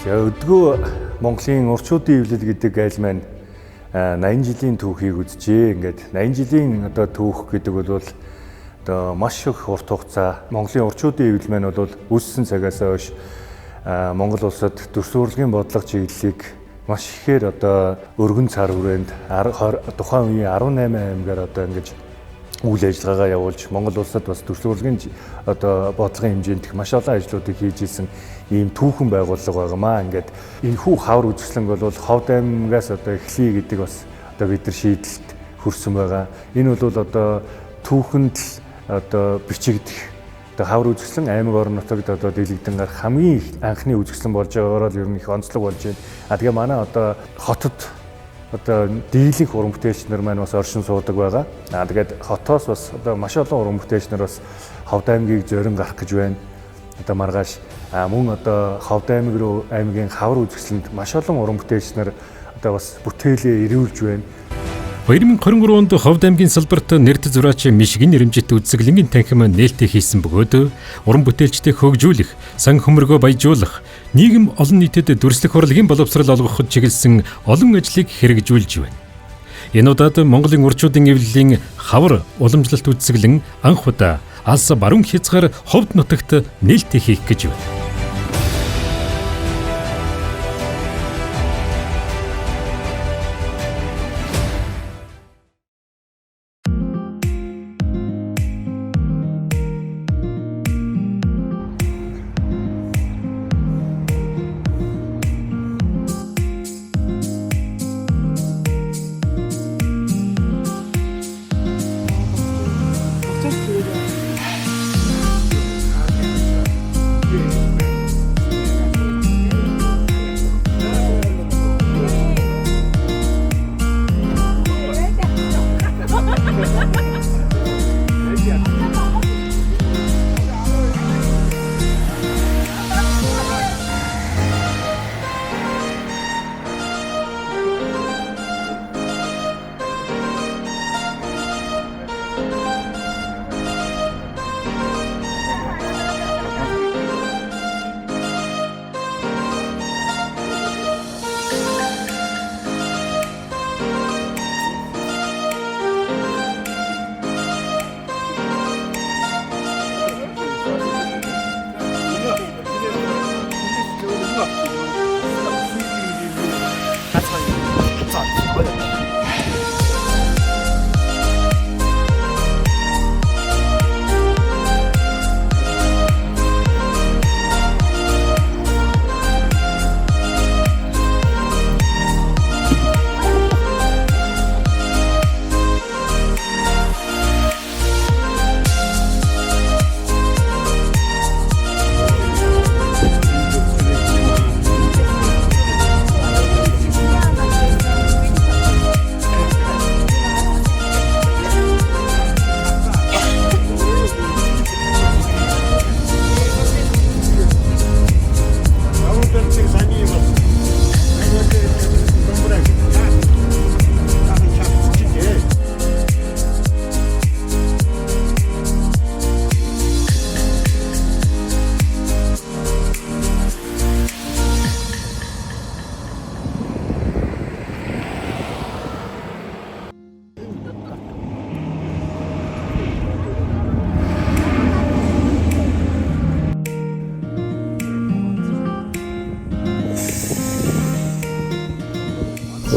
За өдгөө Монголын урчуудын эвлэл гэдэг айл маань 80 жилийн түүхийг үзчихээ. Ингээд 80 жилийн одоо түүх гэдэг бол одоо маш их урт хугацаа. Монголын урчуудын эвлэл маань бол үүссэн цагаас хойш Монгол улсад дүрс урлагийн бодлого чиглэлийг маш ихээр одоо өргөн цар хүрээнд тухайн үеийн 18 аймгаар одоо ингэж үйл ажиллагаагаа явуулж Монгол улсад бас дүрс урлагийн одоо бодлогын хэмжээнд их маш олон ажлуудыг хийж исэн ийм түүхэн байгууллага байнамаа. Ингээд энэхүү хавар үзэсгэлэнг бол Ховд аймгаас одоо эхлэе гэдэг бас одоо бид нар шийдэлд хүрсэн байгаа. Энэ бол одоо түүхэнд одоо бичигдэх одоо хавар үзэсгэлэн аймаг орон нутагт одоо дэлгэгдэн гарах хамгийн анхны үзэсгэлэн болж байгаагаар л ер нь их онцлог болж байна. Тэгээ манай одоо хотод одоо дийлэнх уран бүтээлч нар маань бас оршин суудаг байгаа. Тэгээд хотоос бас одоо маш олон уран бүтээлч нар бас Ховд аймгийг зорин гарах гэж байна. Одоо маргааш мөн одоо Ховд аймгийн хавар үзэсгэлэнд маш олон уран бүтээлч нар одоо бас бүтээлээ ирүүлж байна. 2023 онд Ховд аймгийн салбарт нэрт зураач Мишгин нэрмжит үзэсгэлэнгийн танхим нээлттэй хийсэн бөгөөд уран бүтээлчдийг хөгжүүлэх, сан хөмөргөө баяжуулах, нийгэм олон нийтэд дүрслэх урлагийн боловсрол олгоход чиглэсэн олон ажлыг хэрэгжүүлж байна. Энэ удаад Монголын урчуудын эвлэлийн хавар уламжлалт үзэсгэлэн анх удаа алс баруун хязгаар Ховд нутагт нээлттэй хийх гэж байна.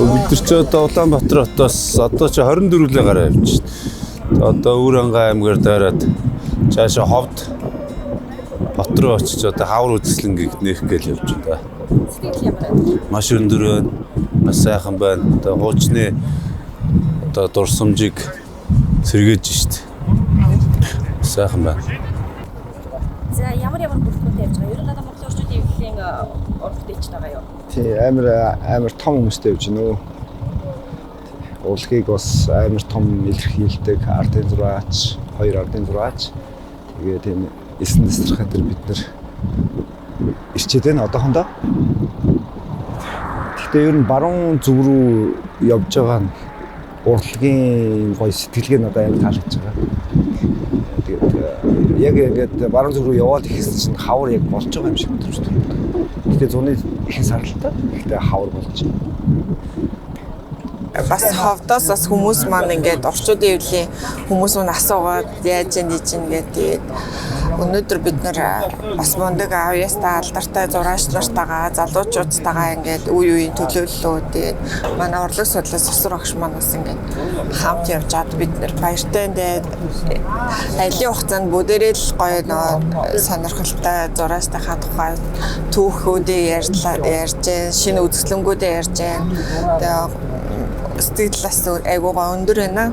Бид нар ч одоо Улаанбаатар хотоос одоо ч 24-ний гараа явж байна. Одоо Үрэнга аймгаар дайраад цаашаа Ховд хот руу очиж одоо хавар үзэсгэлэнгийг нээх гээл явж байна. Сэтгэл ямар байна? Маш өндөр байна. Маш сайхан байна. Одоо хуучны одоо дурсамжийг сэргээж штт. Сайхан байна. За ямар бүрэлдэхүүнтэй явж байгаа? Ер нь одоо Монголын орчуудын эвлэлийн уран бүтээлч байгаа юу? Тий, амар том хүмүүстэй явж байна. Урлагийг бас амар том илэрхийлдэг ардын зураач, хоёр ардын зураач. Тэгээд энэ эсэнд эсрэх дээр бид нар ирчээд байна одоохондоо. Гэхдээ ер нь баруун зүг рүү явж байгаа нь урлагийн гоё сэтгэлгээ надад амар таалагдж байгаа. Тэгээд яг ингээд баруун зүг рүү яваад ихэсэн чинь хавар яг болж байгаа юм шиг өдрөж төрөв. Гэтэ зуны их саралтай. Гэтэ хавар болж байна. Бас ховдоос бас хүмүүс маань ингээд орчуудын хөвлийн хүмүүс нь асуугаад яаж ийж ингээд өнөөдөр бид нар бас мундаг авьяастай алдартай зураач нартайгаа залуучуудтайгаа ингээд үе үеийн төлөөллөө манай урлаг судлал сосор багш маань бас ингээд хамт явж чад бид нар баяртай ингээд айлын хугацаанд бүдэрэл гоё нөө сонирхолтой зураачтайхаа тухай түүхүүдээ ярьж шинэ үзэсгэлэнгүүдээ ярьж тэгээ сэтгэлээс айгуугаа өндөр байна.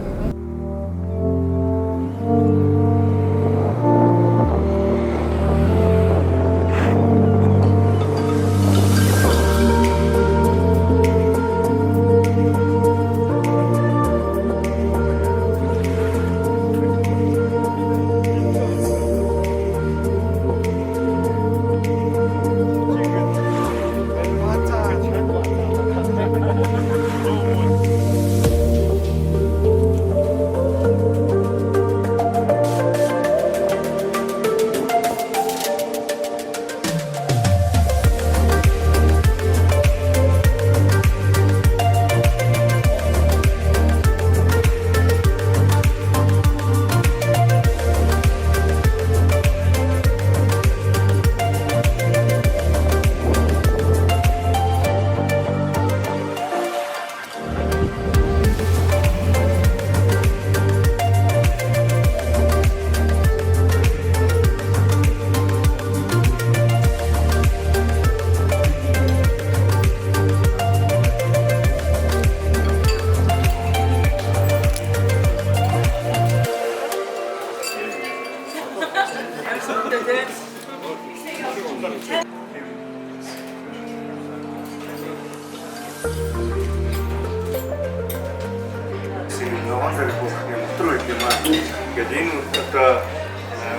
Ингээд энэ одоо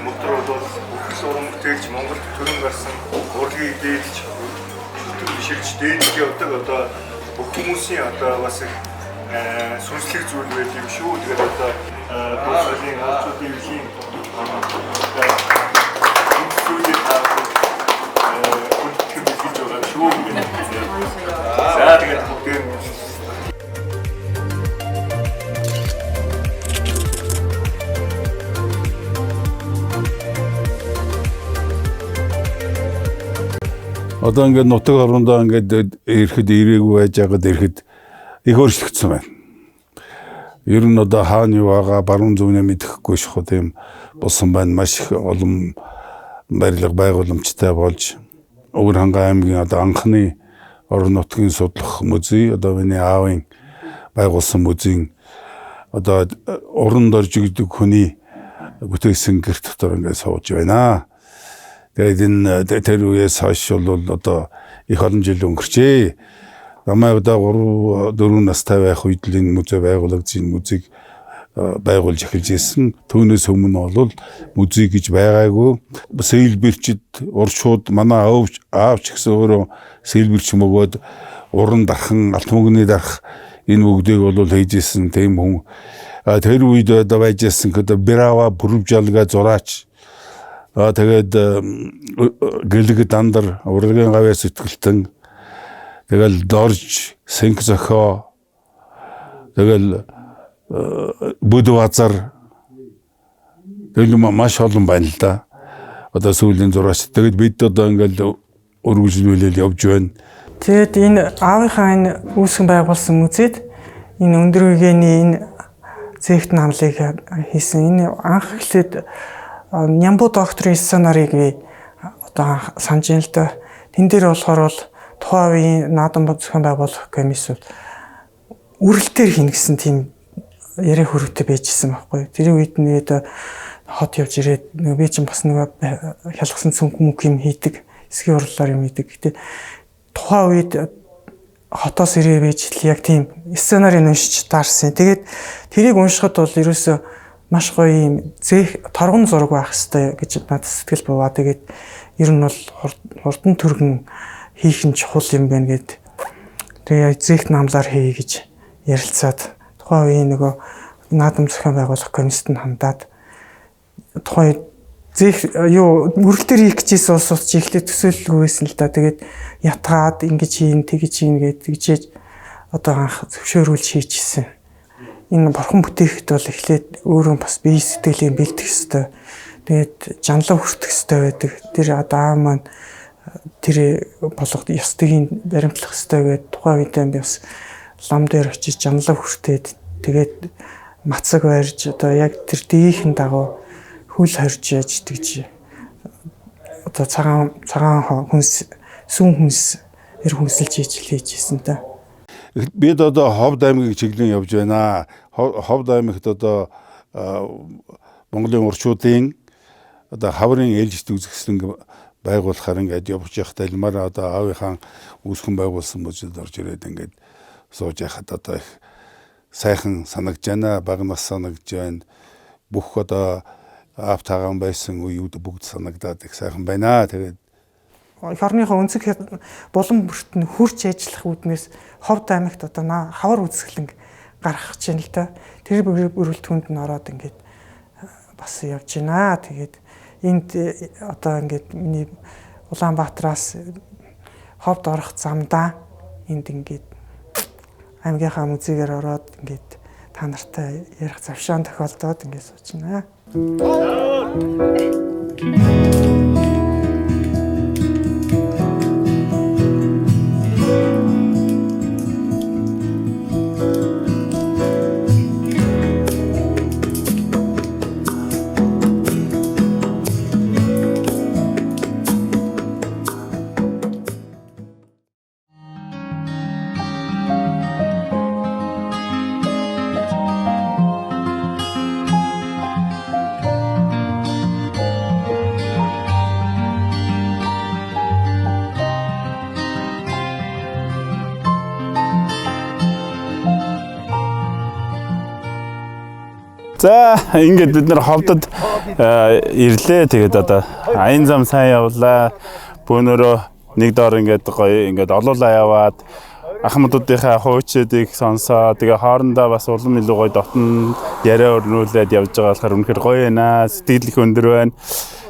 моторууд бол бүхэл уран бүтээлч Монголд төрөн гарсан урлагийн дээлж биширч дээлж явдаг одоо бүх хүмүүсийн одоо бас их сүнслэг зүйл байл юм шүү. Тэгээд одоо босрын орчуудын үеийн зүйлийг хүнд бэлгэж байгаа шүү. За тэгээд бүгд Одоо ингээд нутаг орондоо ингээд ирэхэд ирээгүй байж байгаад ирэхэд их өөрчлөгдсөн байна. Ер нь одоо хаана юу байгаа баруун зүгнээ мэдэхгүй шахуу тийм болсон байна. Маш их олон барилга байгууламжтай болж Өвөр хангай аймгийн одоо анхны орон нутгийн судлах музей одоо миний аавын байгуулсан музейн одоо уранд орж игдэг хүний бүтээсэн гэрт дотор ингээд сууж байна. Тэгээд энэ тэр үеэс хойш бол одоо их олон жил өнгөрчээ. Намайг одоо 3-4 настай байх үед л энэ музей байгуулагдсан музейг байгуулж эхэлж ирсэн. Түүнээс өмнө бол музей гэж байгаагүй. Сэлбэрчд уршууд манай аавч гэсэн өөрөө сэлбэрч мөгөөд уран дархан алт мөнгөний дарах энэ бүгдийг бол хийж ирсэн тийм хүн. Тэр үед одоо байж ирсэн гэдэг Брава Бүрвжалга зураач тэгээд гэлэг дандар урлагийн гавьяа сэтгэлтэн тэгэл дорж сэнк зохио тэгэл Будвазар тэгэл маш олон байна л да. Одоо сүүлийн зураач тэгээд бид одоо ингээл өргөжлүүлэл явж байна. Тэгээд энэ аавынхаа энэ үүсгэн байгуулсан музейд энэ өндөр үеийн энэ зээгт намлыг хийсэн. Энэ анх эхлээд Нямбу докторийн сценарийг би одоо санаж байна л да. Тэн дээр болохоор бол тухайн үеийн наадам зохион байгуулах комиссууд үрэлтээр хийнэ гэсэн тийм яриа хөрөвтэй байжсэн байхгүй. Тэр үед нэгэд хот явж ирээд би чинь бас нэг хялгсан цүнх мөнх юм хийдэг, эсгийн урлаар юм хийдэг. Гэтэ тухайн үед хотоос ирээ байж яг тийм сценарийг уншиж таарсан. Тэгээд тэрийг уншихад бол ерөөсөө маш гоё юм зээх торгон зураг байх хэрэгтэй гэж надад сэтгэл буваа. Тэгээд ер нь бол хурдан түргэн хийх нь чухал юм байна гэд. Тэгээ зээх намлаар хийе гэж ярилцаад тухайн үеийн нөгөө наадам зохион байгуулах комиссэд нь хандаад тухайн мөрөл төр хийх гэжсэн улсууд чи ихлэ төсөөлөлгүй байсан л да. Тэгээд ятгаад ингэж хийн тэгж хийн гэдгийж одоо анх зөвшөөрүүлж хийчихсэн. Энэ бурхан бүтээхэд бол эхлээд өөрөө бас бие сэтгэлийн бэлдэх ёстой. Тэгээд жанлаа хүртэх ёстой байдаг. Тэр одоо аав маань тэр болгох ёстойг баримтлах ёстой гэдэг тухайн үедээ би бас лам дээр очиж жанлаа хүртээд тэгээд мацаг барьж одоо яг тэр дийхэн дагуу хүл хорж яаж тэгж одоо цагаан хүнс сүүн хүнс хүнсэлж хийжсэн та. Бид одоо Ховд аймгийг чиглэн явж байна. Ховд аймагт одоо Монголын урчуудын одоо хаврын ээлжид үзэсгэлэн байгуулахаар ингээд явж явахдаа илмаар одоо аавынхаа үүсгэн байгуулсан мужид орж ирээд ингээд сууж яхад одоо их сайхан санагдж байна. Багнаас санагдж байна. Бүх одоо аав таагаан байсан үеуд бүгд санагдаад их сайхан байна. Тэгээд орныхоо өнцөг булан бүрт нь хурж ажиллах үүднээс Ховд аймагт одоо хавар үзэсгэлэн гаргах гэж байна л да. Тэр бүрэлдэхүүнд нь ороод ингээд бас явж байна. Тэгээд энд одоо ингээд миний Улаанбаатараас Ховд орох замдаа энд ингээд аймгийнхаа музейгээр ороод ингээд та нартай ярих завшаан тохиолдоод ингээд сууж байна. За ингээд бид нэр Ховдод ирлээ. Тэгээд одоо аян зам сайн явлаа. Бөөнөрөө нэг доор ингээд гоё ингээд олуулаа яваад ахмадуудынхаа хуучдыг сонсоо. Тэгээ хоорондоо бас улам илүү гоё дотн яриа өрнүүлээд явж байгаа болохоор үнэхээр гоё байна. Сэтгэл их өндөр байна.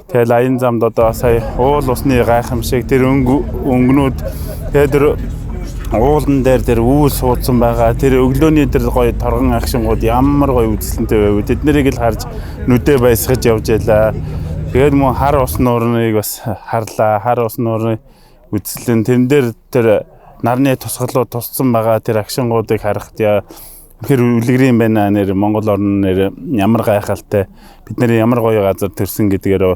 Тэгэл аян замд одоо сая уул усны гайхамшиг тэр өнгнүүд тэр уулан дээр тэр үүл суудсан байгаа. Тэр өглөөний тэр гоё торгон агшингууд ямар гоё үзэлтэнтэй байв. Тэднийг л харж нүдээ баясгаж явж байлаа. Тэгээд мөн хар ус нуурныг бас харлаа. Хар ус нуурны үзэлтэн тэрэн дээр тэр нарны тусгалууд тусцсан байгаа. Тэр агшингуудыг харахад үнэхээр үлгэрийн байна нэр Монгол орн нэр ямар гайхалтай. Бид нэр ямар гоё газар төрсөн гэдгээр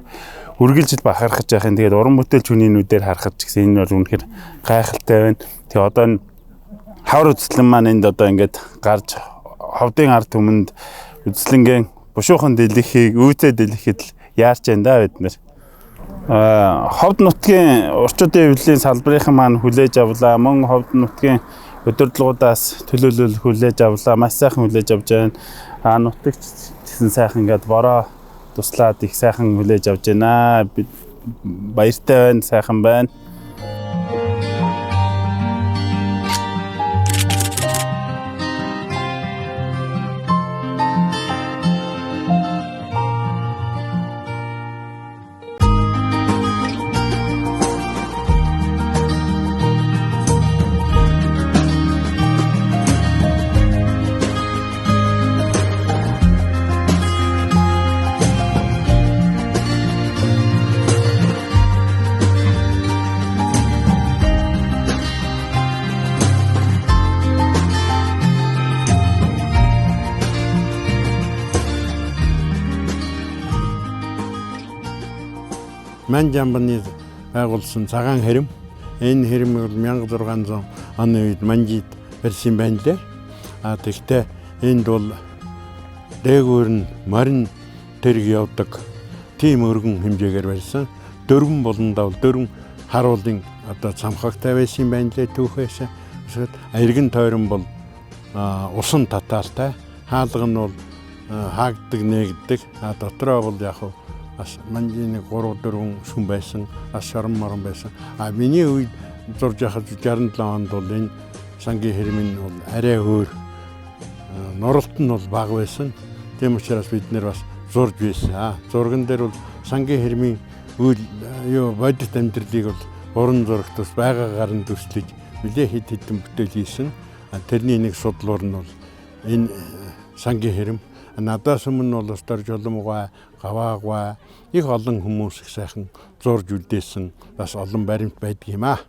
үргэлж бахархаж яхин. Тэгээд уран бүтээлч хүний нүдээр харахад ч гэсэн энэ бол үнэхээр гайхалтай байна. Тэгээ одоо хавар үзэсгэлэн маань энд одоо ингээд гарч Ховдын ард түмэнд үзэсгэлэнгийн бушуухан дэлгэхийг үүдээ дэлгэхэд л яарч байна да бид нэр. Ховд нутгийн урчуудын эвлэлийн салбарынхан маань хүлээж авлаа. Мөн Ховд нутгийн удирдлагуудаас төлөөлөл хүлээж авлаа. Маш сайхан хүлээж авч байна. Нутагч гэсэн сайхан ингээд бороо туслаад их сайхан хүлээж авч байна. Бид баяртай байна, сайхан байна. Манжамбаны байгуулсан цагаан хэрэм. Энэ хэрэм бол 1600 оны үед манжид барьсан байна лээ. Тэгтээ энд бол дээгүүр нь морин тэрэг явдаг тийм өргөн хэмжээгээр барьсан. Дөрвөн болондоо дөрвөн харуулын одоо цамхагтай байсан байна лээ түүхээс. Эргэн тойрон бол усан татаартай. Хаалга нь бол хаагддаг нээгдэг. Дотроо бол яг бас манжины 3-4 сүм байсан, шаран маран байсан. Миний үед зурж яхад 67 онд бол энэ сангийн хэрмэн бол арай өөр нуралт нь бол бага байсан. Тийм учраас бид нэр бас зурж байсан. Зурган дээр бол сангийн хэрмийн үйл бодит амьдралыг бол уран зурагт бас байгаагаар нь төслөж нэлээ хэд хэдэн бүтээл хийсэн. Тэрний нэг судлуур нь бол энэ сангийн хэрэм. Надаас өмнө бол Стар Жоломгой, Гаваагвай их олон хүмүүс их сайхан зурж үлдээсэн бас олон баримт байдаг юм аа.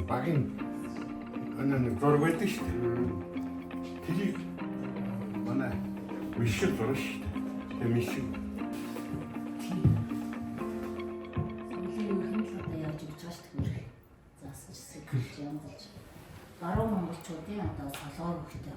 Багийн нэг зураг байдаг шүү дээ. Тэрийг манай мишиг зураг шүү дээ. Тэгээ мишиг. Баруун монголчуудын одоо солоор хөхтэй.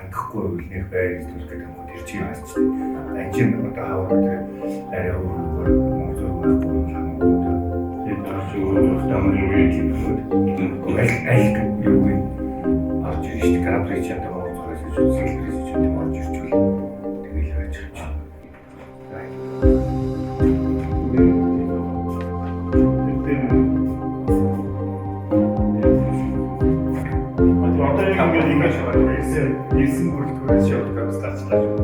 хандахгүй бол нэг байр зүйл гэдэг юм уу тэр чинь яаж ч анжин одоо хавар дээр арай өөр мөнгө байхгүй хамаагүй тэр таарч өөр тамир юм аль юу вэ арч ирж грабрич ятаа боцоос зүйлс хийж тийм орж ирчихвэл тэгэл яаж ч ирсэн бүрэлдэхүүнээс явуулдаг старчлаа.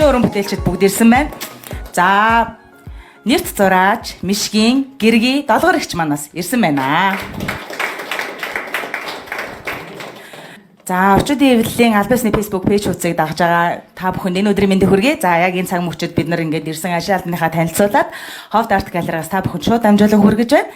хөгжим уран бүтээлчид бүгд ирсэн байна. За нэрт зураач, Мишгийн, Гэрги, Долгор ихч манаас ирсэн байна. За орчуудын эвлэлийн аль бисны Facebook пэйж хуудсыг дагж байгаа та бүхэнд энэ өдрийн мэндийг хүргэе. За яг энэ цаг мөчид бид нар ингээд ирсэн ажил албаныхаа танилцуулаад Ховд Арт галериас та бүхэнд шууд дамжуулан хүргэж байна.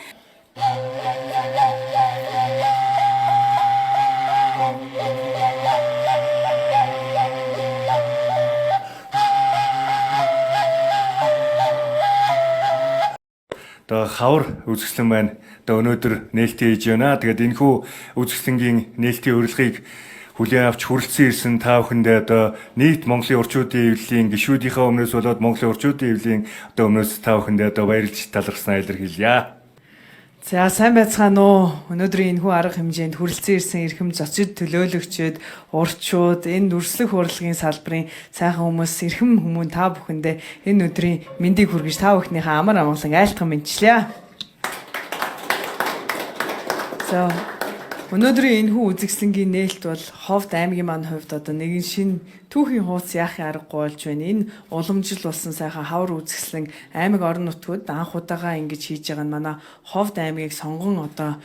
Одоо хавар үзэсгэлэн байна. Одоо өнөөдөр нээлттэй хийж байна. Тэгээд энэхүү үзэсгэлэнгийн нээлтийн урилгыг хүлээн авч хүрэлцэн ирсэн та бүхэндээ одоо нийт Монголын урчуудын эвлэлийн гишүүдийнхээ өмнөөс болоод Монголын урчуудын эвлэлийн одоо өмнөөс та бүхэндээ одоо баярлж талархснаа илэрхийлье. За сайн байцгаана уу. Өнөөдрийн энэхүү арга хэмжээнд хүрэлцэн ирсэн эрхэм зочид төлөөлөгчид, урчууд, энэ дүрслэх урлагийн салбарын сайхан хүмүүс, эрхэм хүмүүн та бүхэндээ энэ өдрийн мэндийг хүргэж та бүхнийхээ амар амгалан айлтган мэдчлээ. За өнөөдрийн энэхүү үзэсгэлэнгийн нээлт бол Ховд аймгийн маань хувьд одоо нэгэн шинэ түүхийн хуудас яахын аргагүй болж байна. Энэ уламжил болсон сайхан хавар үзэсгэлэн аймаг орон нутгууд анх удаага ингэж хийж байгаа нь манай Ховд аймгийг сонгон одоо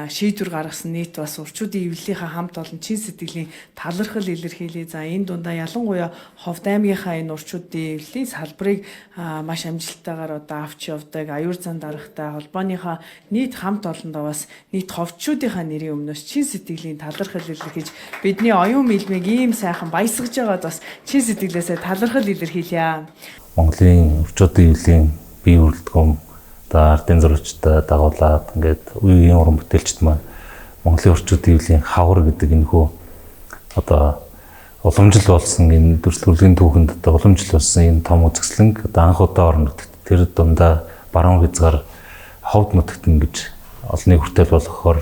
шийдвэр гаргасан нийт бас урчуудын эвлэлийнхаа хамт олон чин сэтгэлийн талархал илэрхийлээ. За энэ дундаа ялангуяа Ховд аймгийнхаа энэ урчуудын эвлэлийн салбарыг маш амжилттайгаар одоо авч явдаг аюур зан даргатай холбооныхаа нийт хамт олондоо бас нийт ховчуудынхаа нэрийн өмнөөс чин сэтгэлийн талархал илэрхийлж бидний оюун мэлмиг ийм сайхан баясгаж байгаад бас чин сэтгэлээсээ талархал илэрхийлье. Монголын урчуудын эвлэлийн бие бүрэлдэхүүн одоо ардын зурагчтай дагуулад ингээд үеийн уран бүтээлчд маань Монголын урчуудын эвлэлийн хавар гэдэг энэхүү одоо уламжил болсон энэ дүрслэлийн түүхэнд одоо уламжил болсон энэ том үзэсгэлэнг одоо анх удаа орон нутагт тэр дундаа баруун хязгаар Ховд нутагт ингэж олонний хүртэл болгохоор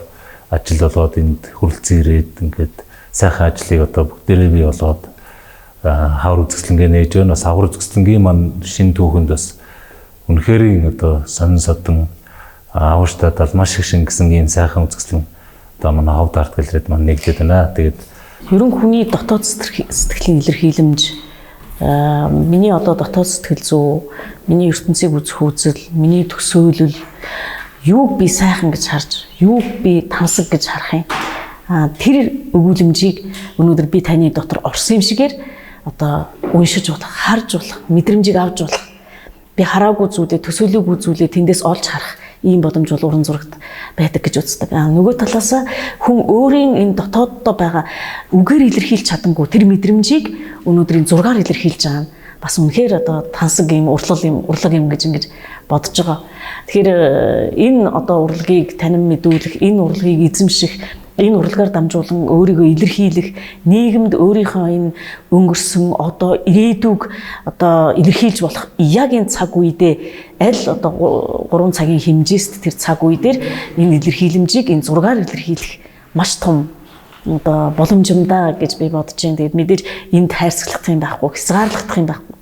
ажил болоод энд хүрэлцэн ирээд ингээд сайхан ажлыг одоо бүгдээрээ бий болоод хавар үзэсгэлэнгээ нээж байна. Бас хавар үзэсгэлэнгийн маань шинэ түүхэнд бас үнэхээр одоо сонин содон аваштадал маш их шингэсэн ийм сайхан үзэсгэлэн одоо манай Ховд арт галерейд маань нэгдээд байна. Тэгээд ерөн хүний дотоод сэтгэлийн илэрхийлэмж миний одоо дотоод сэтгэл зүй, миний ертөнцийг үзэх үзэл, миний төсөөлөл юуг би сайхан гэж харж, юуг би тансаг гэж харах юм. Тэр өгүүлэмжийг өнөөдөр би таны дотор орсон юм шигээр одоо уншиж болох, харж болох, мэдрэмжийг авч болох. Би хараагүй зүйлээ, төсөөлөөгүй зүйлээ тэндээс олж харах ийм боломж бол уран зурагт байдаг гэж үздэг. Нөгөө талаас хүн өөрийн энэ дотооддоо байгаа үгээр илэрхийлж чадангүй тэр мэдрэмжийг өнөөдрийн зургаар илэрхийлж байгаа нь бас үнэхээр одоо тансаг ийм урлаг юм гэж ингэж бодож байгаа. Тэгэхээр энэ одоо урлагийг танин мэдүүлэх, энэ урлагийг эзэмших, энэ урлагаар дамжуулан өөрийгөө илэрхийлэх, нийгэмд өөрийнхөө энэ өнгөрсөн одоо ирээдүг одоо илэрхийлж болох яг энэ цаг үедээ аль одоо 3 цагийн хэмжээст тэр цаг үедэр энэ илэрхийлэмжийг энэ зургаар илэрхийлэх маш том одоо боломжтой гэж би бодож байна. Тэгээд мэдээж энд хайрцаглах юм байхгүй, хязгаарлагдах юм байхгүй.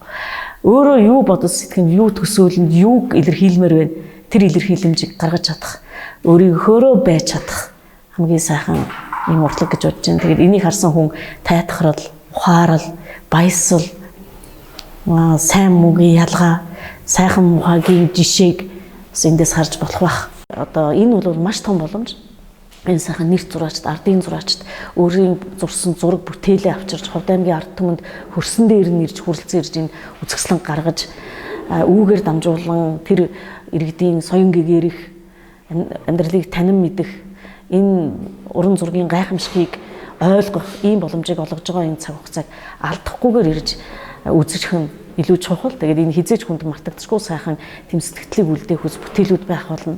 Өөрөө юу бодож сэтгэн, юу төсөөлөнд, юуг илэрхийлмээр байна. Тэр илэрхийлэмжийг гаргаж чадах, өөрийнхөөрөө байж чадах хамгийн сайхан юм урлаг гэж бодож байна. Тэгээд энийг харсан хүн тайтахрал, ухаарал, баясал, сайн муугийн ялгаа, сайхан мухагийн жишээг бас эндээс харж болох байх. Одоо энэ бол маш том боломж. Энэ сайхан нэрт зураачд, ардын зураачд өөрийн зурсан зураг бүтээлээ авчирч Ховд аймгийн ард түмэнд хөрсөн дээр нь ирж хүрэлцэн ирж энэ үзэсгэлэн гаргаж үүгээр дамжуулан тэр иргэдийн соён гэгэрэх, амьдралыг танин мэдэх, энэ уран зургийн гайхамшигыг ойлгох ийм боломжийг олгож байгаа энэ цаг хугацааг алдахгүйгээр ирж үзэх нь илүү чухал. Тэгээд энэ хизээж хүнд мартагдчихгүй сайхан тэм сэтгэлийг үлдээх үс бүтээлүүд байх болно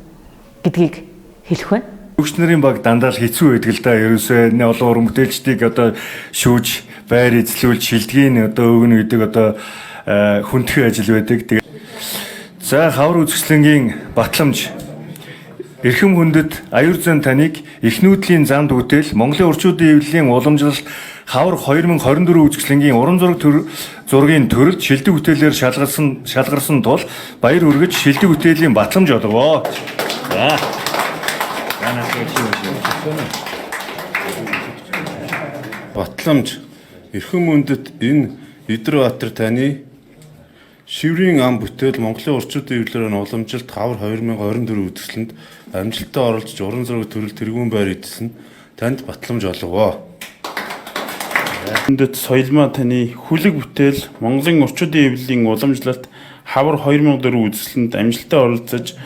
гэдгийг хэлэх байна. Хөгжч нарын баг дандаа л хэцүү байдаг л да. Ерөөсөө энэ олон уран бүтээлчдийг одоо шүүж, байр эзлүүлж, шилдгийн одоо өгнө гэдэг одоо хүндхэн ажил байдаг. Тэгээд за хавар үзэсгэлэнгийн батламж эрхэм хүндэт аюур зан таныг эхнүүдлийн замд үтэл Монголын урчуудын эвлэлийн уламжлал хавар 2024 үзэсгэлэнгийн уран зургийн төрөлд шилдэг бүтээлээр шалгарсан тул баяр хүргэж шилдэг бүтээлийн батламж олгоо. За. Батламж эрхэм хүндэт энэ Идэрбаатар таны шиврийн ам бүтээл Монголын орчуудын эвлэрийн уламжилт хавар 2024 үзэсгэлэнд амжилттай оролцож уран зураг төрөл тэргүүн байр эзэлсэн танд батламж олгоо. Энд соёлмаа таны хүлэг бүтээл Монголын орчуудын эвлэлийн уламжлалт хавар 2004 үзэсгэлэнд амжилттай оролцож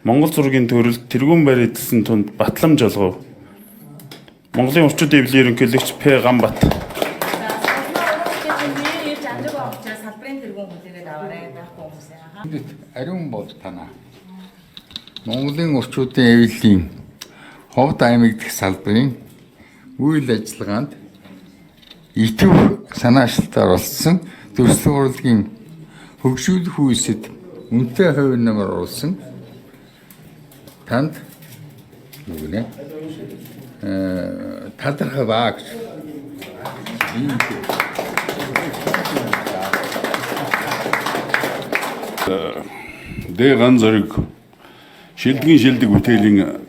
Монгол зургийн төрөл тэргүүн байр эзэлсэн тунд батламж олгоо. Монголын орчуудын эвлэлийн ерөнхийлөгч П. Ганбат. Ариун бол танаа. Монголын орчуудын эвлэлийн Ховд аймаг дэх салбарын үйл ажиллагаанд идэв санаачлалтаар оролцсон төрсөн урлагийн хөгжүүлэх үйлсэд үнэтэй хувь нэмэр оруулсан танд талархав гэж. Дэ ган зэрэг шилдэг бүтээлийн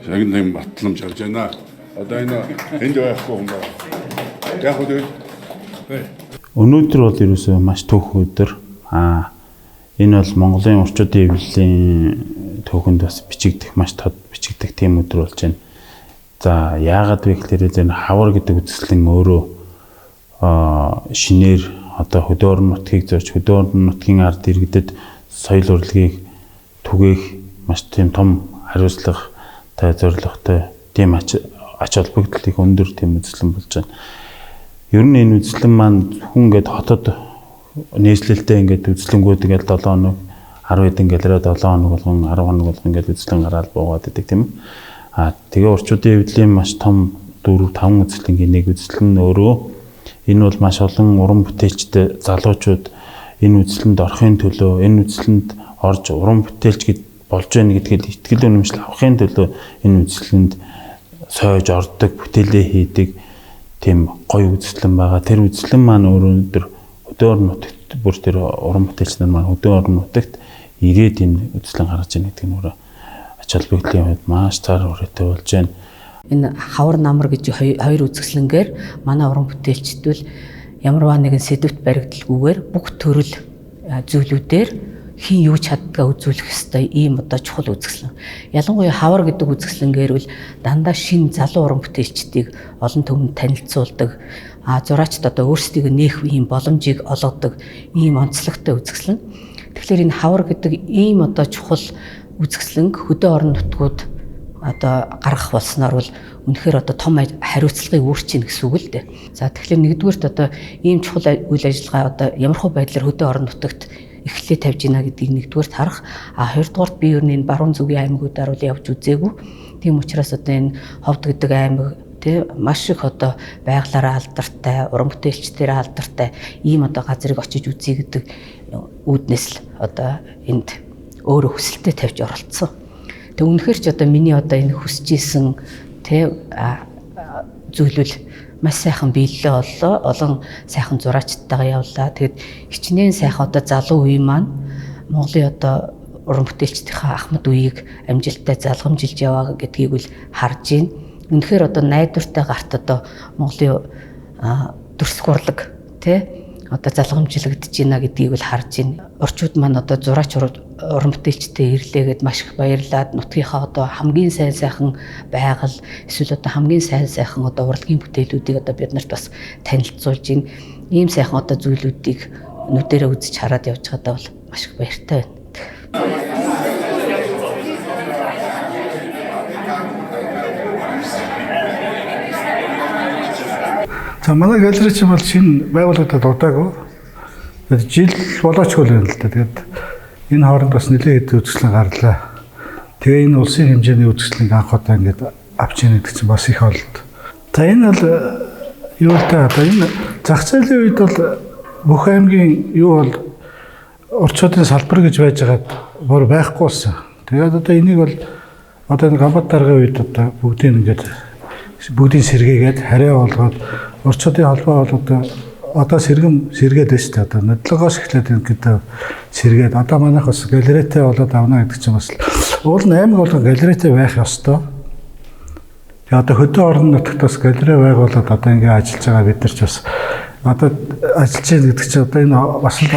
шагнарын батламж авч байна. Одоо энэ энд байхгүй юм байна. Яг үгүй. Өнөөдөр бол ерөөсөө маш түүх өдөр. Энэ бол Монголын орчуудын эвлэлийн түүхэнд бас бичигдэх маш тод бичигдэх тийм өдөр болж байна. За яагаад вэ гэхээр энэ хавар гэдэг үзэсгэлэн өөрөө шинээр одоо хөдөө орон нутгийг зорж хөдөө орон нутгийн ард иргэдэд соёл урлагийг түгээх маш тийм том хариуцлагатай зорилготой тийм ач холбогдлыг өндөр тийм үзэсгэлэн болж байна. Ер нь энэ үзэсгэлэн маань хүн ингээд хотод нийслэлтэй ингээд үзэсгэлэнгүүд ингээд 7 хоног 10 хэдэн галерей 7 хоног болгон 10 хоног болгон ингээд үзэсгэлэн гараад буугаад идэг тийм үү. Тэгээ орчуудын эвлэлийн маш том 4-5 үзэсгэлэнгийн нэг үзэсгэлэн өөрөө энэ бол маш олон уран бүтээлчтэй залуучууд энэ үзэсгэлэнд орохын төлөө энэ үзэсгэлэнд орж уран бүтээлч болж байна гэдгийг итгэл үнэмшил авахын төлөө энэ үзэсгэлэнд сойж ордог, бүтээлээ хийдэг тийм гоё үзэсгэлэн байгаа. Тэр үзэсгэлэн маань өнөөдөр хөдөө орон нутагт бүр тэр уран бүтээлч нар маань хөдөө орон нутагт ирээд энэ үзэсгэлэн гаргаж байна гэдэг нь өөрөө ач холбогдлын хувьд маш цаар хүрээтэй болж байна. Энэ хавар намар гэж хоёр үзэсгэлэнгээр манай уран бүтээлчдвэл ямарваа нэгэн сэдвт баригдалгүйгээр бүх төрөл зүйлүүдээр хин юу чаддгаа үзүүлэх ёстой ийм одоо чухал үзэсгэлэн. Ялангуяа хавар гэдэг үзэсгэлэнгээр бол дандаа шин залуу уран бүтээлчдийг олон түмэнд танилцуулдаг, зураачд одоо өөрсдийг нээх ийм боломжийг олгодог ийм онцлогтой үзэсгэлэн. Тэгэхээр энэ хавар гэдэг ийм одоо чухал үзэсгэлэн хөдөө орон нутгууд одоо гаргах болсноор бол үнэхээр одоо том хариуцлагыг үүрчийн гэсэн үг л дээ. За тэгэхээр нэгдүгээрт одоо ийм чухал үйл ажиллагаа одоо ямархуу байдлаар хөдөө орон нутагт эхлээ тавьж гинэ гэдгийг нэгдүгээрт харах. Хоёрдугаарт би ер нь энэ баруун зүгийн аймагуудаар бол явж үзээгүй. Тийм учраас одоо энэ Ховд гэдэг аймаг маш их одоо байгалаараа алдартай, уран бүтээлчдэрээ алдартай ийм одоо газрыг очиж үзье гэдэг үүднээс л одоо энд өөрөө хүсэлтэд тавьж оролцсон. Тэг үнэхээр ч одоо миний одоо энэ хүсэж исэн зүйлүүл маш сайхан биелэлээ оллоо. Олон сайхан зураачдтайгаа явлаа. Тэгэд хичнээн сайхан одоо залуу үе маань Монголын одоо уран бүтээлчдийнхээ ахмад үеийг амжилттай залгамжилж яваа гэдгийг үл харж байна. Үнэхээр одоо найдвартай гарт одоо Монголын төрсөх урлаг одоо залгамжлагдж байна гэдгийг үл харж байна. Орчууд маань одоо зураач уран бүтээлчтэй ирлээгээд маш их баярлаад нутгийнхаа одоо хамгийн сайхан байгаль эсвэл одоо хамгийн сайхан одоо урлагийн бүтээлүүдийг одоо бид нарт бас танилцуулж байна. Ийм сайхан одоо зүйлүүдийг нүдэрээ үзэж хараад явж байгаадаа бол маш их баяртай байна. За манай галерей чинь бол шинэ байгуулагдаад удаагүй. Тэгээд жил болоочгүй л байна л да. Тэгээд энэ хооронд бас нэлээд хэд үзэсгэлэн гарлаа. Тэгээ энэ улсын хэмжээний үзэсгэлэнг анх удаа ингээд авч яана гэдэг чинь бас их олд. За энэ бол юу л да одоо энэ зах зээлийн үед бол бүх аймгийн юу бол орчуудын салбар гэж байж байгаад бүр байхгүй болсон. Тэгээд одоо энийг бол одоо энэ Ганбат даргын үед одоо бүгдийг ингээд бүгдийн сэргээгээд харьяа болгоод орчуудын холбоо бол одоо сэргээд байна шүү дээ. Одоо нодлогоос эхлээд ингээд сэргээд одоо манайх бас галерейтэй болоод авна гэдэг чинь бас уул 8 болгон галерейтэй байх ёстой. Тэгээ одоо хөдөө орон нутагт бас галерей байгуулад одоо ингээд ажиллаж байгаа бид нар ч бас одоо ажиллаж байгаа гэдэг чинь одоо энэ бас л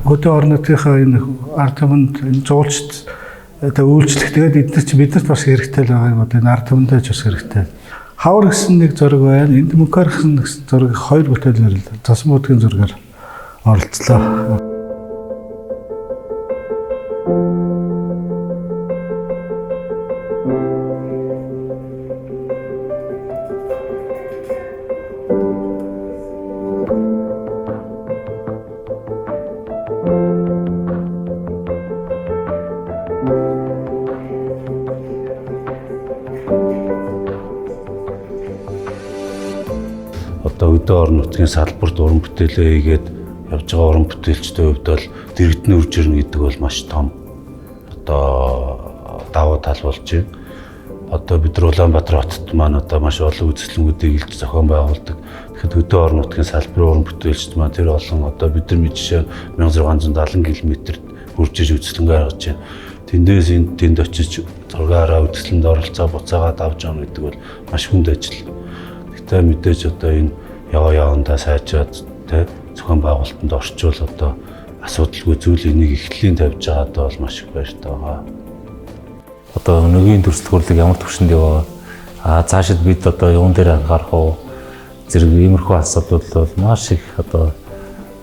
хөдөө орон нутгийнхаа энэ ард түмэнд энэ жуулчд одоо үйлчлэх тэгээд эдгээр чинь биднэрт бас хэрэгтэй л байгаа юм одоо энэ ард түмэндээ ч бас хэрэгтэй. Хавар гэсэн нэг зураг байна. Энд Мөнхөр гэсэн нэг зураг 2 бүтээлээр л Цасан будгийн зургаар оролцлоо. Одоо өдөө орон нутгийн салбарт уран бүтээлээ хийгээд явж байгаа уран бүтээлчдийн хувьд бол дэрэгдэн үрж ирнэ гэдэг бол маш том одоо давуу тал болж байна. Одоо бид нар Улаанбаатар хотод маань одоо маш олон үзэсгэлэнүүдийг илж зохион байгуулдаг. Тэгэхэд өдөө орон нутгийн салбарын уран бүтээлчд маань тэр олон одоо бид нар мэдчихээн 1670 км-д хүрч иж үзэсгэлэнгээ гаргаж байна. Тэндээс тэнд очиж зургаараа үзэсгэлэнд оролцоо буцаагаад авч явна гэдэг бол маш хүнд ажил. Гэхдээ мэдээж одоо энэ явандаа сайжраад тэ зохион байгуулалтанд орчвол одоо асуудалгүй зүйл энийг эхлэлийн тавьж байгаадаа бол маш их баяртай байгаа. Одоо өнөөгийн төрөлхтгөөрлөг ямар төвшөнд яваа цаашид бид одоо юун дээр анхаарах уу зэрэг иймэрхүү асуудал бол маш их одоо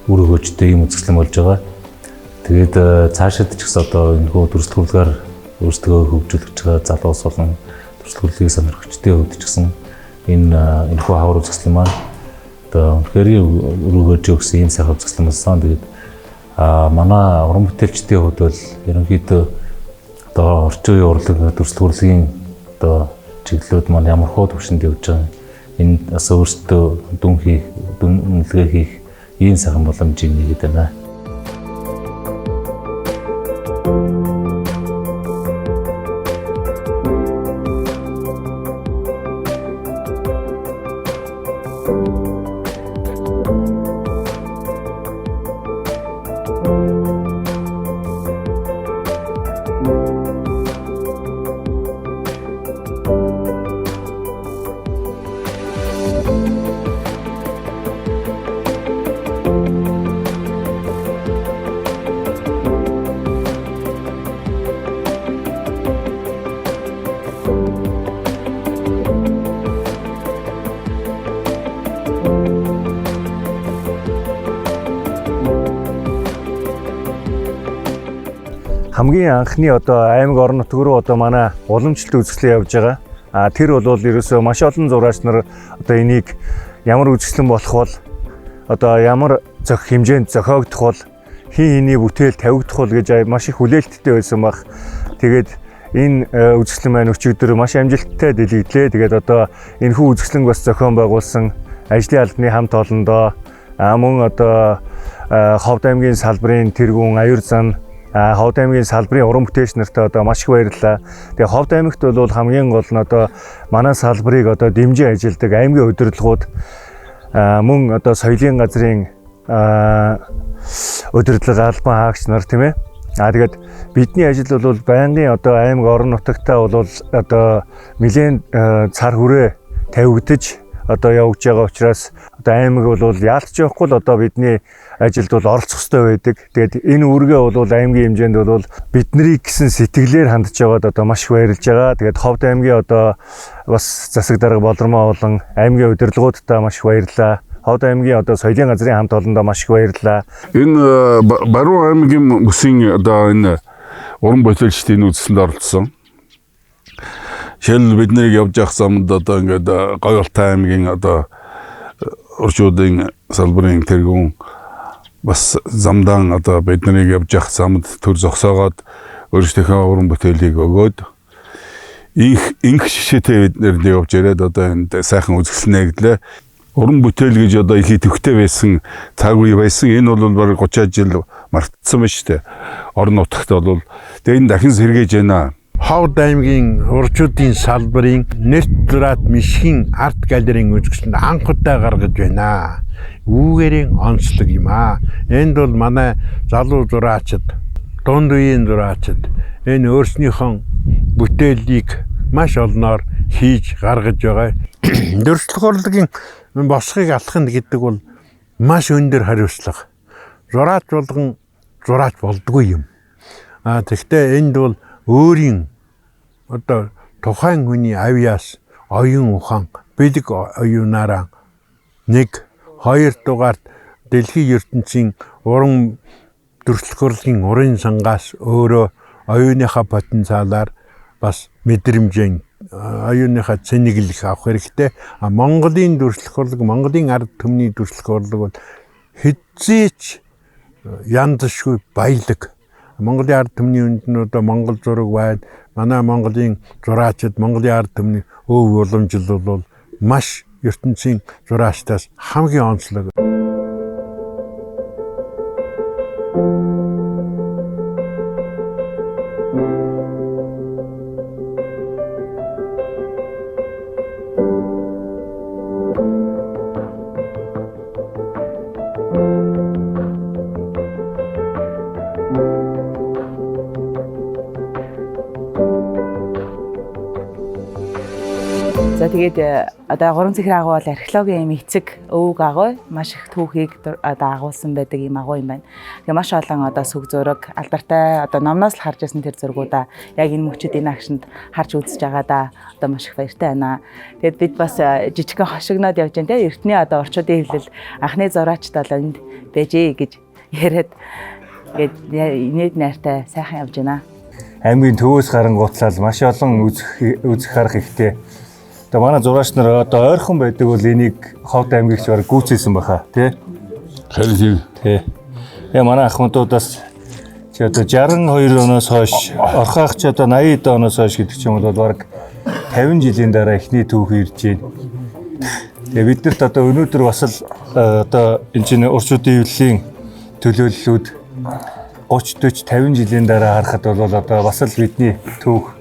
үр өгөөжтэй юм үзэсгэлэн болж байгаа. Тэгээд цаашид ч гэсэн одоо энэхүү төрөлхтгөөрлөгээр өөрсдөө хөгжүүлж байгаа залуус болон төрөлхтгөөрлөгийг сонирхчдын хувьд ч гэсэн энэхүү хавар үзэсгэлэн маань одоо үнэхээр үр өгөөж өгсөн ийм сайхан үзэсгэлэн болсон. Тэгээд манай уран бүтээлчдийн хувьд бол ерөнхийдөө одоо орчин үеийн урлаг төрөлхтгөөрлөгийн одоо чиглэлүүд маань ямар хөө төвшөнд явж байгаа. Энэ бас өөрсдөө дүнлэгээ хийх ийм сайхан боломжийг нэгэд байна. Хамгийн анхны одоо аймаг орон нутг руу одоо манай уламжлалт үзэсгэлэн явж байгаа. Тэр бол ерөөсөө маш олон зураач нар одоо энийг ямар үзэсгэлэн болох бол одоо ямар хэмжээнд зохиогдох бол хин хэний бүтээл тавигдах бол гэж маш их хүлээлттэй байсан баг. Тэгээд энэ үзэсгэлэн маань өчигдөр маш амжилттай дэлгэдлээ. Тэгээд одоо энэхүү үзэсгэлэн бас зохион байгуулсан ажлын албаны хамт олондоо мөн одоо Ховд аймгийн салбарын тэргүүн аюур зан Ховд аймгийн салбарын уран бүтээлч нартай одоо маш их баярлалаа. Тэгээ Ховд аймагт бол хамгийн гол нь одоо манай салбарыг одоо дэмжин ажилладаг аймгийн удирдлагууд мөн одоо соёлын газрын удирдлага албан хаагч нар тийм ээ. Тэгээд бидний ажил бол байнгын одоо аймаг орон нутагтаа бол одоо нэлээд цар хүрээ тавигдаж одоо явж байгаа учраас одоо аймаг бол яалтч явахгүй л одоо бидний ажилд бол оролцох хэрэгтэй байдаг. Тэгээд энэ үүргээ бол аймгийн хэмжээнд бол биднийг гэсэн сэтгэлээр хандж байгаад одоо маш их баярлж байгаа. Тэгээд Ховд аймгийн одоо бас засаг дарга болормоо болон аймгийн удирдлагуудтай маш их баярлалаа. Ховд аймгийн одоо соёлын газрын хамт олондоо маш их баярлалаа. Энэ Баруун аймгийн бүсийн одоо энэ уран бүтээлчдийн үзэсгэлэнд оролцсон. Жишээл бид нэрийг явж явах замд одоо ингээд Говьолтай аймгийн одоо орчуудын салбарын тэргүүн бас замдан одоо бид нарыг явж явах замд төр зогсоогоод өөрсдийнхөө уран бүтээлийг өгөөд инх шишээтэй бид нэр явж ирээд одоо энэ сайхан үзэсгэлэн нэглээ. Уран бүтээл гэж одоо их төвхтэй байсан цаг үе байсан. Энэ бол бараг 30 жил мартсан ба штэ. Орон нутагт бол тэгээ энэ дахин сэргээж байна. Ховд аймгийн урчуудын салбарын нэрт зураад мишгийн арт галерейн үзэсгэлэнд анх удаа гаргаж байна. Үүгээрийн онцлог юм аа. Энд бол манай залуу зураачид, дунд үеийн зураачид энэ өөрснийхөө бүтээлийг маш олноор хийж гаргаж байгаа. Төрөлхтгөөрлөгийн босхийг алхна гэдэг бол маш өндөр хариуцлага. Зураач болгон зураач болдгүй юм. Тэгэхдээ энд бол өөрийн одоо тухайн хүний авьяас, оюун ухаан, бэлэг оюунаараа нэг, хоёр дугаарт дэлхийн ертөнцийн уран дүрслэх урын сангаас өөрөө оюуныхаа потенциалаар бас мэдрэмжийн оюуныхаа цэниглэх авах хэрэгтэй. Монголын дүрслэх урлаг, Монголын ард түмний дүрслэх урлаг бол хэзээч янзшгүй баялаг. Монголын ард түмний үнд нь одоо Монгол зураг байна. Манай Монголын зураачид Монголын ард түмний өв уламжлал бол маш ертөнцийн зураачтаас хамгийн онцлог. За тэгээд одоо гурван цэхэр агуу бол археологийн юм эцэг өвөг агуу маш их түүхийг одоо агуулсан байдаг юм агуу юм байна. Тэгээ маш олон одоо сүг зураг алдартай одоо номноос л харж байсан тэр зургуудаа яг энэ мөчөд энэ агшинд харж үзэж байгаа да одоо маш их баяртай байна. Тэгээд бид бас жижигхэн хошигноод явж байна те эртний одоо орчуудын хэвлэл анхны зураачд бол энд байжээ гэж яриад ингээд найртай сайхан явж байна. Аймгийн төвөөс гарангуутлал маш олон үзэх харах ихтэй. Тэгээ манай зураач нар одоо ойрхон байдаг бол энийг Ховд аймгийгч баг гүйцээсэн баха тий. Харин тий. Тэгээ манай ахмадуудаас чи одоо 62 оноос хойш орхоох ч одоо 80 оноос хойш гэдэг ч юм бол баг 50 жилийн дараа эхний түүх ирж байна. Тэгээ биднэрт одоо өнөөдөр бас л одоо энэ чинь урчуудын хэвлэлийн төлөөллүүд 30 40 50 жилийн дараа харахад бол одоо бас л бидний түүх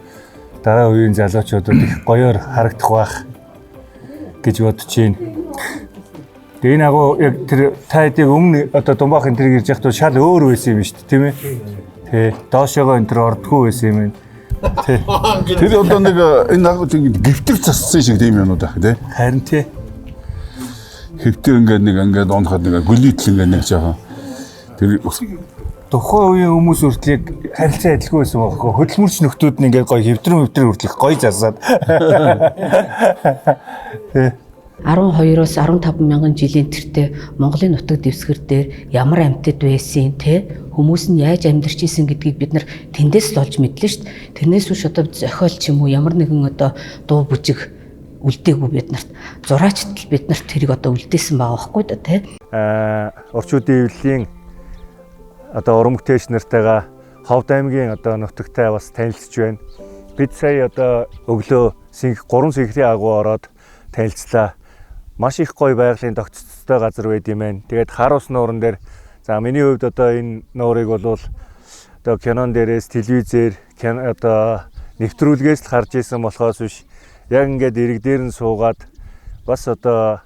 дараа үеийн залуучуудад их гоёор харагдах байх гэж бодож байна. Тэгээ энэ агуу яг тэр та хэдийг өмнө одоо Думбах энэ төр ирж яхад шал өөр байсан юм шүү дээ, тийм ээ. Тэ доошоогоо энэ төр ордгоо байсан юм байна. Тэ. Тэр одоо нэг энэ агуу гифтэр зассан шиг тийм юмнууд ах тий. Харин тий. Хэвтэр ингээд оноход нэг гүлийтэл ингээд нэг жоохон тэр тухайн үеийн хүмүүс үртлийг харилцаа адилгүй байсан байхгүй. Хөдөлмөрч нөхдүүд нь ингээд гоё хэвтрэн үртлэх гоё засаад. 12-оос 15 мянган жилийн тэртээ Монголын нутаг дэвсгэр дээр ямар амьтад байсан те хүмүүс нь яаж амьдарч исэн гэдгийг бид нар тэндээс л олж мэдлээ шүү дээ. Тэрнээс биш одоо зохиол ч юм уу ямар нэгэн одоо дуу бүжиг үлдээгүй бид нарт зураачд л бид нарт тэрийг одоо үлдээсэн байгаа байхгүй да те. Орчуудын хэвлэлийн одоо уран бүтээлч нартайгаа Ховд аймгийн одоо нутагтай бас танилцж байна. Бид сая одоо өглөө 3 цэхрийн агуу ороод танилцлаа. Маш их гоё байгалийн тогтцтой газар байд юм байна. Тэгээд хар ус нууран дээр за миний хувьд одоо энэ нуурыг бол одоо кинон дээрээс телевизээр одоо нэвтрүүлгээс л харж исэн болохоос биш яг ингээд ирэг дээр нь суугаад бас одоо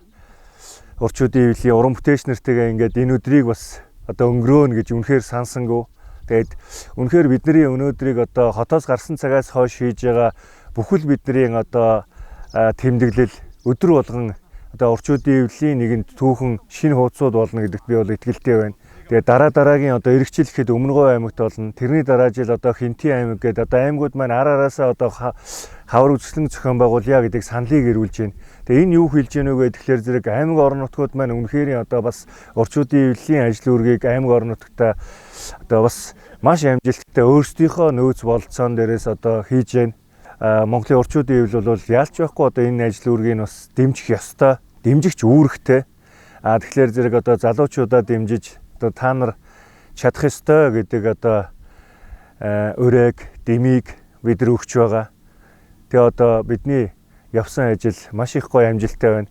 урчуудын хэвлэлийн уран бүтээлч нартайгаа ингээд энэ өдрийг бас одоо өнгөрөөнө гэж үнэхээр сансангүй. Тэгээд үнэхээр бидний өнөөдрийг одоо хотоос гарсан цагаас хойш хийж байгаа бүхэл бидний одоо тэмдэглэл өдөр болгон одоо урчуудын хэвлэлийн нэгэн түүхэн шинэ хуудсууд болно гэдэгт би бол итгэлтэй байна. Тэгээд дараагийн одоо эргэжил гэхэд Өмнөгов аймагт болно. Тэрний дараа жил одоо Хинтээ аймаг гэдэг одоо аймагуд маань араасаа одоо хавар үзэсгэлэн зохион байгуулъя гэдэг саналыг ирүүлж байна. Тэгээ энэ юу хэлж гэнэ вэ гэхээр зэрэг аймаг орон нутгууд маань үнэхээр одоо бас урчуудын хэвлэлийн ажил үргийг аймаг орон нутгата одоо бас маш амжилттай өөрсдийнхөө нөөц бололцоон дээрээс одоо хийж байна. Монголын урчуудын хэвлэл бол яалч байхгүй одоо энэ ажил үргийг бас дэмжих ёстой, дэмжигч үүрэгтэй. Тэгэхээр зэрэг одоо залуучуудаа дэмжиж одоо та нар чадах ёстой гэдэг одоо өрөөг, дэмийг бид нар өгч байгаа. Тэгээ одоо бидний явсан ажил маш их гоё амжилттай байна.